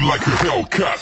like a Hellcat.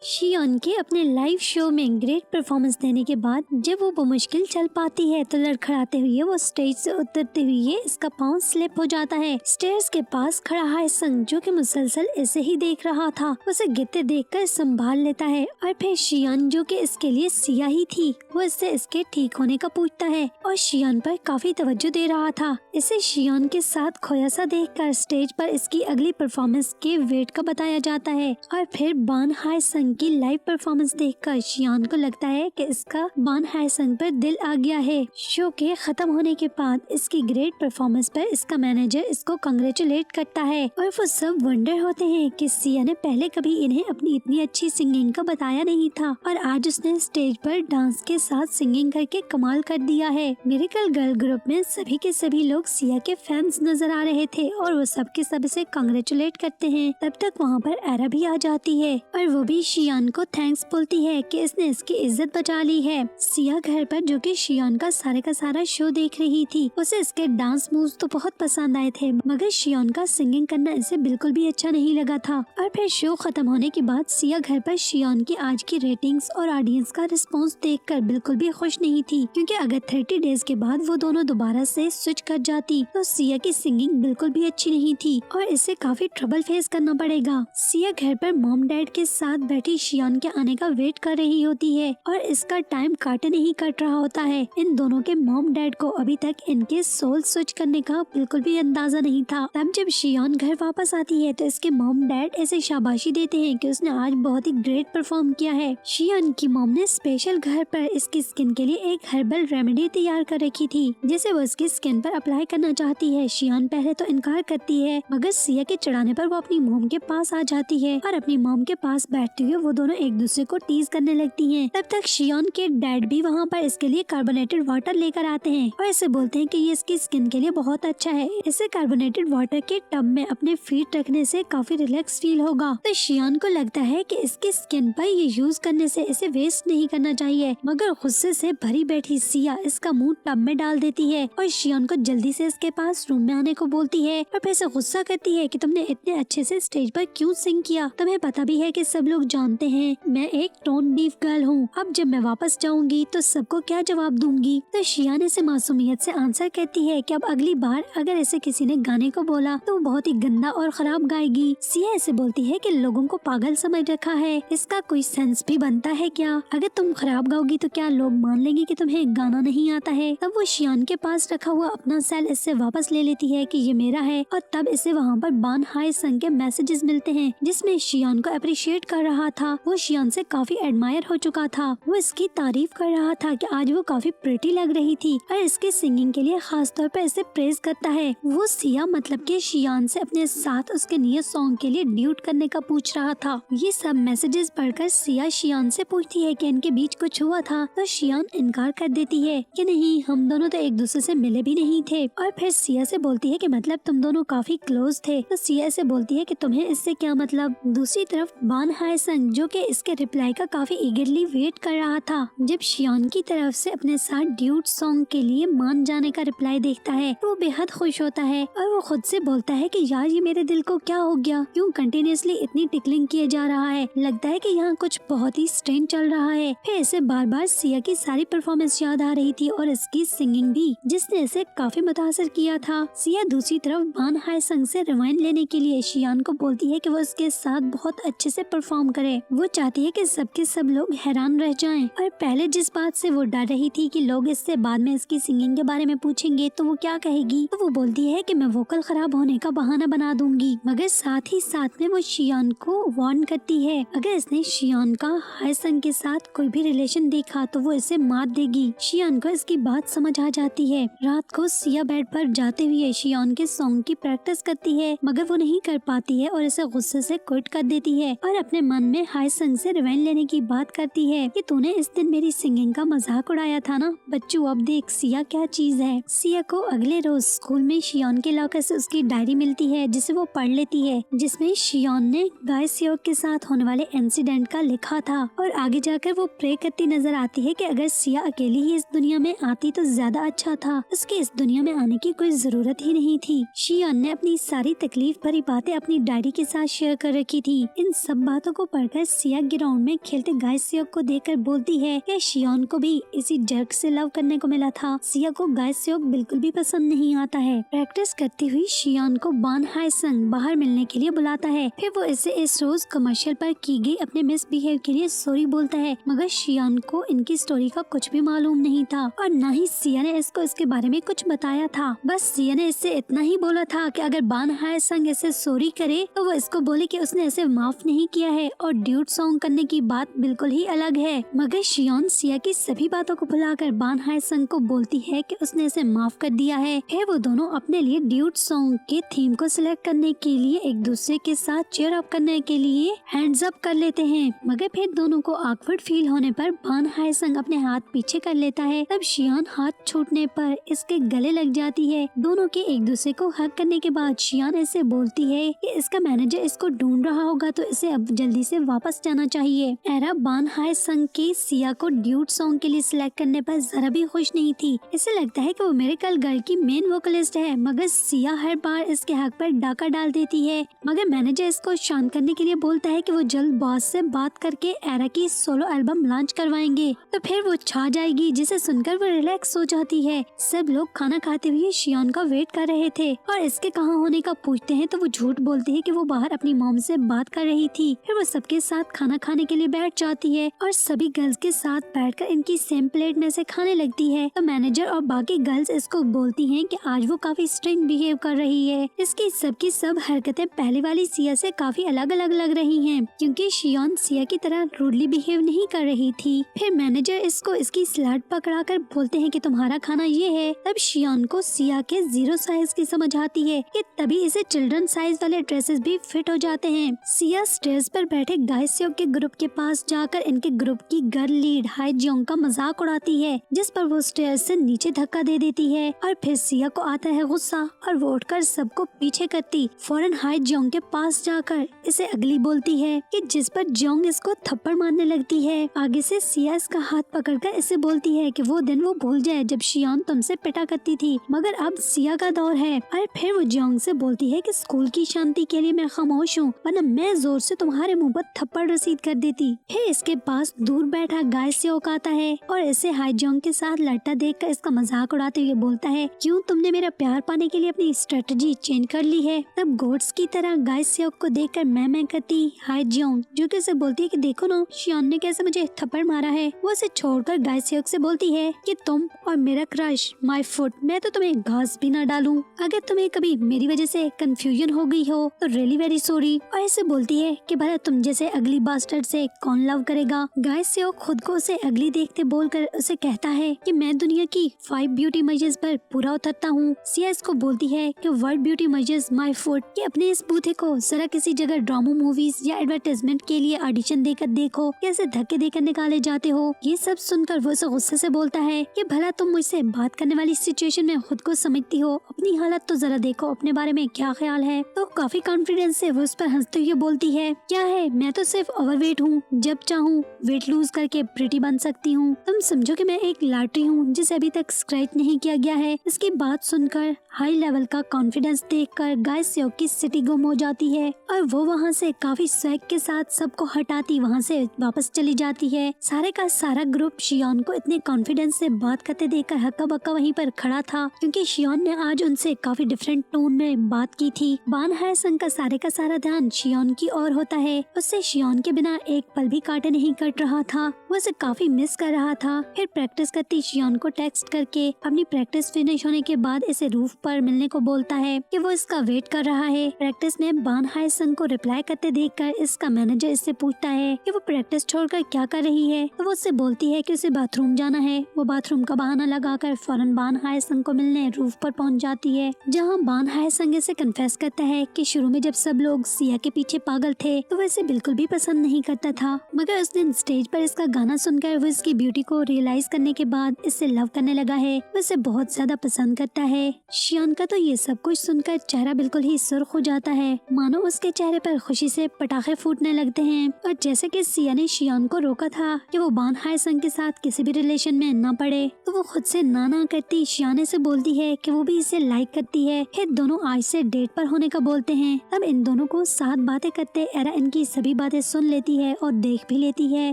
Hsien के अपने live show में ग्रेट परफॉर्मेंस देने के बाद जब वो बमुश्किल चल पाती है तो लड़खड़ाते हुए वो स्टेज से उतरते हुए इसका पाँव स्लिप हो जाता है। स्टेयर्स के पास खड़ा हायसंग जो कि मुसलसल ऐसे ही देख रहा था उसे गिरते देखकर संभाल लेता है और फिर शियन जो कि इसके लिए सिया ही थी वो इससे इसके ठीक होने का पूछता है और शियन पर काफी तवज्जो दे रहा था। इसे शियन के साथ खोया सा देखकर स्टेज पर इसकी अगली परफॉर्मेंस के वेट का बताया जाता है और फिर बान हायसंग की लाइव परफॉर्मेंस देखकर शियान को लगता है कि इसका बान हायसंग पर दिल आ गया है। शो के खत्म होने के बाद इसकी ग्रेट परफॉर्मेंस पर इसका मैनेजर इसको कंग्रेचुलेट करता है और वो सब वंडर होते हैं कि सिया ने पहले कभी इन्हें अपनी इतनी अच्छी सिंगिंग का बताया नहीं था और आज उसने स्टेज पर डांस के साथ सिंगिंग करके कमाल कर दिया है। मिरेकल गर्ल ग्रुप में सभी के सभी लोग सिया के फैंस नजर आ रहे थे और वो सब के सब इसे कंग्रेचुलेट करते हैं। तब तक वहाँ पर एरा भी आ जाती है और वो भी शियान को थैंक्स बोलती है कि इसने इसकी इज्जत बचा ली है। सिया घर पर जो कि शियान का सारा शो देख रही थी उसे इसके डांस मूव्स तो बहुत पसंद आए थे मगर शियान का सिंगिंग करना इसे बिल्कुल भी अच्छा नहीं लगा था। और फिर शो खत्म होने के बाद सिया घर पर शियान की आज की रेटिंग्स और ऑडियंस का रिस्पॉन्स देखकर बिल्कुल भी खुश नहीं थी क्योंकि अगर 30 डेज के बाद वो दोनों दोबारा से स्विच कर जाती तो सिया की सिंगिंग बिल्कुल भी अच्छी नहीं थी और इसे काफी ट्रबल फेस करना पड़ेगा। सिया घर पर मॉम डैड के साथ बैठी शियान के आने का वेट कर रही होती है और इसका टाइम काटे नहीं कट रहा होता है। इन दोनों के मॉम डैड को अभी तक इनके सोल स्विच करने का बिल्कुल भी अंदाजा नहीं था। तब जब शियान घर वापस आती है तो इसके मॉम डैड ऐसे शाबाशी देते हैं कि उसने आज बहुत ही ग्रेट परफॉर्म किया है। शियान की मॉम ने स्पेशल घर पर इसकी स्किन के लिए एक हर्बल रेमेडी तैयार कर रखी थी जिसे वो इसकी स्किन पर अप्लाई करना चाहती है। शियान पहले तो इनकार करती है मगर सिया के चढ़ाने पर वो अपनी मॉम के पास आ जाती है और अपनी मॉम के पास बैठते हुए वो दोनों एक दूसरे को टीज करने लगती हैं। तब तक शियान के डैड भी वहाँ पर इसके लिए कार्बोनेटेड वाटर लेकर आते हैं और इसे बोलते हैं कि ये इसकी स्किन के लिए बहुत अच्छा है। इसे कार्बोनेटेड वाटर के टब में अपने फीट रखने से काफी रिलैक्स फील होगा। तो शियान को लगता है कि इसकी स्किन पर ये यूज करने से इसे वेस्ट नहीं करना चाहिए मगर गुस्से से भरी बैठी सिया इसका मुंह टब में डाल देती है और शियान को जल्दी से इसके पास रूम में आने को बोलती है और फिर से गुस्सा करती है कि तुमने इतने अच्छे से स्टेज पर क्यों सिंग किया। तुम्हें पता भी है कि सब लोग जानते हैं मैं एक टोन डीफ गर्ल हूँ। अब जब मैं वापस जाऊंगी तो सबको क्या जवाब दूंगी। तो शियान इसे मासूमियत से आंसर कहती है कि अब अगली बार अगर ऐसे किसी ने गाने को बोला तो वो बहुत ही गंदा और खराब गाएगी। सिया ऐसे बोलती है कि लोगों को पागल समझ रखा है, इसका कोई सेंस भी बनता है क्या। अगर तुम खराब गाओगी तो क्या लोग मान लेंगे कि तुम्हें गाना नहीं आता है। तब वो शियान के पास रखा हुआ अपना सेल इससे वापस ले लेती है कि ये मेरा है और तब इसे वहाँ पर बान हायसंग के मैसेजेस मिलते हैं जिसमें शियान को अप्रिशिएट कर रहा था। वो शियान से काफी एडमायर हो चुका था। वो इसकी तारीफ कर रहा था कि आज वो काफी प्रिटी लग रही थी और इसकी सिंगिंग के लिए खास तौर पर इसे प्रेज करता है। वो सिया मतलब के शियान से अपने साथ उसके नए सॉन्ग के लिए ड्यूट करने का पूछ रहा था। ये सब मैसेजेस पढ़कर सिया शियान से पूछती है कि इनके बीच कुछ हुआ था तो शियान इनकार कर देती है कि नहीं, हम दोनों तो एक दूसरे से मिले भी नहीं थे। और फिर सिया से बोलती है कि मतलब तुम दोनों काफी क्लोज थे। तो सिया से बोलती है कि तुम्हें इससे क्या मतलब। दूसरी तरफ बान हायसंग जो कि इसके रिप्लाई का काफी ईगरली वेट कर रहा था। जब शियान की तरफ से अपने साथ ड्यूट सॉन्ग के लिए मान जाने का रिप्लाई देखता है तो वो बेहद खुश होता है और वो खुद से बोलता है कि यार ये मेरे दिल को क्या हो गया, क्यों कंटिन्यूअसली इतनी टिकलिंग किए जा रहा है। लगता है कि यहाँ कुछ बहुत ही स्ट्रेंज चल रहा है। फिर इसे बार बार सिया की सारी परफॉर्मेंस याद आ रही थी और इसकी सिंगिंग भी जिसने इसे काफी मुतासर किया था। सिया दूसरी तरफ बान हायसंग से रिवाइंड लेने के लिए शियान को बोलती है कि वो उसके साथ बहुत अच्छे से परफॉर्म करे। वो चाहती है कि सबके सब लोग हैरान रह जाएं और पहले जिस बात से वो डर रही थी कि लोग इससे बाद में इसकी सिंगिंग के बारे में पूछेंगे तो वो क्या कहेगी, तो वो बोलती है कि मैं वोकल खराब होने का बहाना बना दूंगी। मगर साथ ही साथ में वो शियान को वार्न करती है अगर इसने शियान का हायसंग के साथ कोई भी रिलेशन देखा तो वो इसे मार देगी। शियान को इसकी बात समझ आ जाती है। रात को सिया बेड पर जाते हुए शियान के सॉन्ग की प्रैक्टिस करती है मगर वो नहीं कर पाती है और इसे गुस्से से क्विट कर देती है और अपने मन में है हाय संग से रिवेंज लेने की बात करती है कि तूने इस दिन मेरी सिंगिंग का मजाक उड़ाया था ना बच्चू, अब देख सिया क्या चीज है। सिया को अगले रोज स्कूल में शियोन के लॉकर से उसकी डायरी मिलती है जिसे वो पढ़ लेती है, जिसमें शियोन ने गाय सियोक के साथ होने वाले इंसिडेंट का लिखा था और आगे जाकर वो प्रे करती नजर आती है कि अगर सिया अकेली ही इस दुनिया में आती तो ज्यादा अच्छा था, उसके इस दुनिया में आने की कोई जरूरत ही नहीं थी। शियोन ने अपनी सारी तकलीफ भरी बातें अपनी डायरी के साथ शेयर कर रखी थी। इन सब बातों को पढ़कर सिया ग्राउंड में खेलते गाय सियोक को देखकर बोलती है कि शियोन को भी इसी जर्क से लव करने को मिला था। सिया को गाय सियोक बिल्कुल भी पसंद नहीं आता है। प्रैक्टिस करती हुई शियोन को बान हाय संग बाहर मिलने के लिए बुलाता है, फिर वो इसे इस रोज कमर्शियल पर की गई अपने मिसबिहेव के लिए सॉरी बोलता है, मगर शियोन को इनकी स्टोरी का कुछ भी मालूम नहीं था और न ही सिया ने इसको इसके बारे में कुछ बताया था। बस सिया ने इससे इतना ही बोला था कि अगर बान हाय संग इसे सॉरी करे तो वो इसको बोले कि उसने इसे माफ नहीं किया है और ड्यूट सॉन्ग करने की बात बिल्कुल ही अलग है। मगर शियोन सिया की सभी बातों को भुलाकर बान हाय संग को बोलती है कि उसने इसे माफ कर दिया है। फिर वो दोनों अपने लिए ड्यूट सॉन्ग के थीम को सिलेक्ट करने के लिए एक दूसरे के साथ चीयर अप करने के लिए हैंड्स अप कर लेते हैं, मगर फिर दोनों को ऑकवर्ड फील होने पर बान हाय संग अपने हाथ पीछे कर लेता है। तब शियोन हाथ छूटने पर इसके गले लग जाती है। दोनों के एक दूसरे को हक करने के बाद शियोन ऐसे बोलती है कि इसका मैनेजर इसको ढूंढ रहा होगा तो इसे अब जल्दी से वापस जाना चाहिए। एरा बान हाय संग के सिया को ड्यूट सॉन्ग के लिए सिलेक्ट करने पर जरा भी खुश नहीं थी। इसे लगता है कि वो मिरेकल गर्ल की मेन वोकलिस्ट है, मगर सिया हर बार इसके हक पर डाका डाल देती है। मगर मैनेजर इसको शांत करने के लिए बोलता है कि वो जल्द बॉस से बात करके एरा की सोलो एल्बम लॉन्च करवाएंगे तो फिर वो छा जाएगी, जिसे सुनकर वो रिलैक्स हो जाती है। सब लोग खाना खाते हुए शियोन का वेट कर रहे थे और इसके कहाँ होने का पूछते हैं तो वो झूठ बोलती है कि वो बाहर अपनी मॉम से बात कर रही थी। फिर वो सबके साथ खाना खाने के लिए बैठ जाती है और सभी गर्ल्स के साथ बैठकर इनकी सेम प्लेट में से खाने लगती है। तो मैनेजर और बाकी गर्ल्स इसको बोलती हैं कि आज वो काफी स्ट्रिक्ट बिहेव कर रही है। इसकी सबकी सब हरकतें पहले वाली सिया से काफी अलग अलग लग रही हैं, क्योंकि शियोन सिया की तरह रूडली बिहेव नहीं कर रही थी। फिर मैनेजर इसको इसकी स्लैट पकड़ा कर बोलते हैं कि तुम्हारा खाना ये है। तब शियोन को सिया के 0 साइज की समझ आती है कि तभी इसे चिल्ड्रन साइज वाले ड्रेसेस भी फिट हो जाते हैं। सिया स्टेज पर बैठे गाय सियोक के ग्रुप के पास जाकर इनके ग्रुप की गर्ल लीड हाई जियोंग का मजाक उड़ाती है, जिस पर वो स्टेज से नीचे धक्का दे देती है और फिर सिया को आता है गुस्सा और वो उठकर सबको पीछे करती फौरन हाई जियोंग के पास जाकर इसे अगली बोलती है कि जिस पर जियोंग इसको थप्पड़ मारने लगती है। आगे से सिया इसका हाथ पकड़कर इसे बोलती है कि वो दिन वो भूल जाए जब शियोन तुमसे पिटा करती थी, मगर अब सिया का दौर है। और फिर वो जियोंग से बोलती है कि स्कूल की शांति के लिए मैं खामोश हूँ, वरना मैं जोर से तुम्हारे मुंह पर थप्पड़ रसीद कर देती। फिर इसके पास दूर बैठा गाय सियोक आता है और इसे हाई जियोंग के साथ लड़ता देखकर इसका मजाक उड़ाते हुए बोलता है, क्यों तुमने मेरा प्यार पाने के लिए अपनी स्ट्रेटजी चेंज कर ली है। तब गोट्स की तरह गाय सियोक को देखकर मैं करती हाई जियोंग, जो कि उसे बोलती है कि देखो ना शियोन ने कैसे मुझे थप्पड़ मारा है। वो उसे छोड़कर गाय सियोक से बोलती है कि तुम और मेरा क्रश माय फुट, मैं तो तुम्हें घास भी ना डालूं। अगर तुम्हें कभी मेरी वजह से कंफ्यूजन हो गई हो तो रियली वेरी सॉरी। और ऐसे बोलती है कि भला तुम जैसे अगली बास्टर्ड से कौन लव करेगा। गाय सियोक खुद को उसे अगली देखते बोलकर उसे कहता है कि मैं दुनिया की 5 ब्यूटी मेजर्स पर पूरा उतरता हूँ। सिया इसको बोलती है कि word beauty measures my foot, कि अपने इस बूथे को जरा किसी जगह ड्रामा मूवीज या एडवर्टाइजमेंट के लिए ऑडिशन देकर देखो, कैसे धक्के देकर निकाले जाते हो। ये सब सुनकर वो उसे गुस्से से बोलता है कि भला तुम मुझसे बात करने वाली सिचुएशन में खुद को समझती हो, अपनी हालत तो जरा देखो, अपने बारे में क्या ख्याल है। तो काफी कॉन्फिडेंस से वो उस पर हंसते हुए बोलती है, क्या है, मैं तो सिर्फ ओवरवेट हूँ, जब चाहूँ वेट लूज करके प्रिटी बन सकती हूँ। तुम समझो कि मैं एक लॉटरी हूँ जिसे अभी तक स्क्रैच नहीं किया गया है। इसकी बात सुनकर हाई लेवल का कॉन्फिडेंस देखकर गाय सियोक की सिटी गुम हो जाती है और वो वहाँ से काफी स्वैग के साथ सबको हटाती वहाँ से वापस चली जाती है। सारे का सारा ग्रुप शियोन को इतने कॉन्फिडेंस से बात करते देखकर हक्का बक्का वहीं पर खड़ा था, क्योंकि शियोन ने आज उनसे काफी डिफरेंट टोन में बात की थी। बान हाय संग का सारा ध्यान शियोन की ओर होता है। उससे शियोन के बिना एक पल भी काटे नहीं कट रहा था। वो उसे काफी मिस कर रहा था। फिर प्रैक्टिस करती शियोन को टेक्स्ट करके अपनी प्रैक्टिस फिनिश होने के बाद इसे रूफ पर मिलने को बोलता है कि वो इसका वेट कर रहा है। प्रैक्टिस में बान हाय संग को रिप्लाई करते देखकर इसका मैनेजर इससे पूछता है कि वो प्रैक्टिस छोड़कर क्या कर रही है। तो वो उससे बोलती है कि उसे बाथरूम जाना है। वो बाथरूम का बहाना लगाकर फौरन बान हाय संग को मिलने रूफ पर पहुंच जाती है, जहां बान हाय संग इसे कन्फेस करता है कि शुरू में जब सब लोग सिया के पीछे पागल थे तो वो इसे बिल्कुल बिल्कुल भी पसंद नहीं करता था, मगर उस दिन स्टेज पर इसका गाना सुनकर वो इसकी ब्यूटी को रियलाइज करने के बाद इससे लव करने लगा है। वो इसे बहुत ज्यादा पसंद करता है। शियान का तो ये सब कुछ सुनकर चेहरा बिल्कुल ही सुर्ख हो जाता है, मानो उसके चेहरे पर खुशी से पटाखे फूटने लगते हैं। और जैसे कि सिया ने शियान को रोका था कि वो बान हाय संग के साथ किसी भी रिलेशन में न पड़े, तो वो खुद से ना करती शियाने से बोलती है कि वो भी इसे लाइक करती है। फिर दोनों आज से डेट पर होने का बोलते हैं। अब इन दोनों को साथ बातें करते एरा इनकी सभी बातें सुन लेती है और देख भी लेती है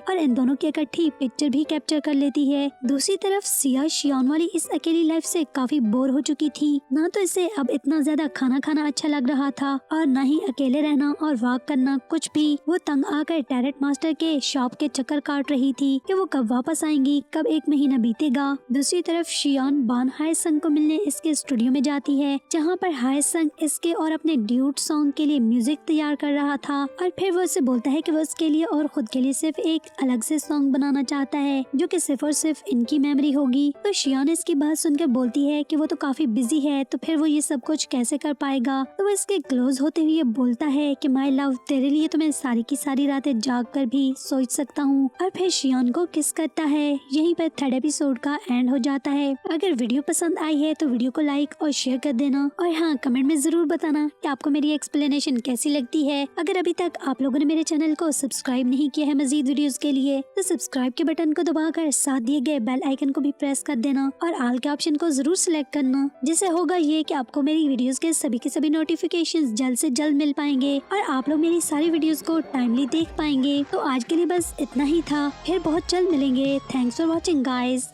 और इन दोनों की इकट्ठी पिक्चर भी कैप्चर कर लेती है। दूसरी तरफ सिया शियान वाली इस अकेली लाइफ से काफी बोर हो चुकी थी। ना तो इसे अब इतना ज्यादा खाना खाना अच्छा लग रहा था और न ही अकेले रहना और वॉक करना कुछ भी। वो तंग आकर टैरेट मास्टर के शॉप के चक्कर काट रही थी कि वो कब वापस आएंगी, कब एक महीना बीतेगा। दूसरी तरफ शियान बान हाय संग को मिलने इसके स्टूडियो में जाती है, जहाँ पर हाय संग इसके और अपने ड्यूट सॉन्ग के लिए म्यूजिक तैयार कर रहा था। और फिर वो उसे बोलता है कि वो उसके लिए और खुद के लिए सिर्फ एक अलग से सॉन्ग बनाना चाहता है जो कि सिर्फ और सिर्फ इनकी मेमोरी होगी। तो शियान इसकी बात सुनकर बोलती है कि वो तो काफी बिजी है, तो फिर वो ये सब कुछ कैसे कर पाएगा। तो वो इसके क्लोज होते हुए बोलता है कि माय लव, तेरे लिए तो मैं सारी की सारी रातें जाग कर भी सोच सकता हूँ। और फिर शियान को किस करता है। यहीं पर थर्ड एपिसोड का एंड हो जाता है। अगर वीडियो पसंद आई है तो वीडियो को लाइक और शेयर कर देना, और हाँ, कमेंट में जरूर बताना कि आपको मेरी एक्सप्लेनेशन कैसी लगती है। अगर अभी तक आप लोगों ने मेरे चैनल को सब्सक्राइब नहीं किया है मजीद वीडियोस के लिए, तो सब्सक्राइब के बटन को दबाकर साथ दिए गए बेल आइकन को भी प्रेस कर देना और ऑल के ऑप्शन को जरूर सिलेक्ट करना। जिससे होगा ये कि आपको मेरी वीडियोस के सभी नोटिफिकेशंस जल्द से जल्द मिल पाएंगे और आप लोग मेरी सारी वीडियोस को टाइमली देख पाएंगे। तो आज के लिए बस इतना ही था, फिर बहुत जल्द मिलेंगे। Thanks for watching guys.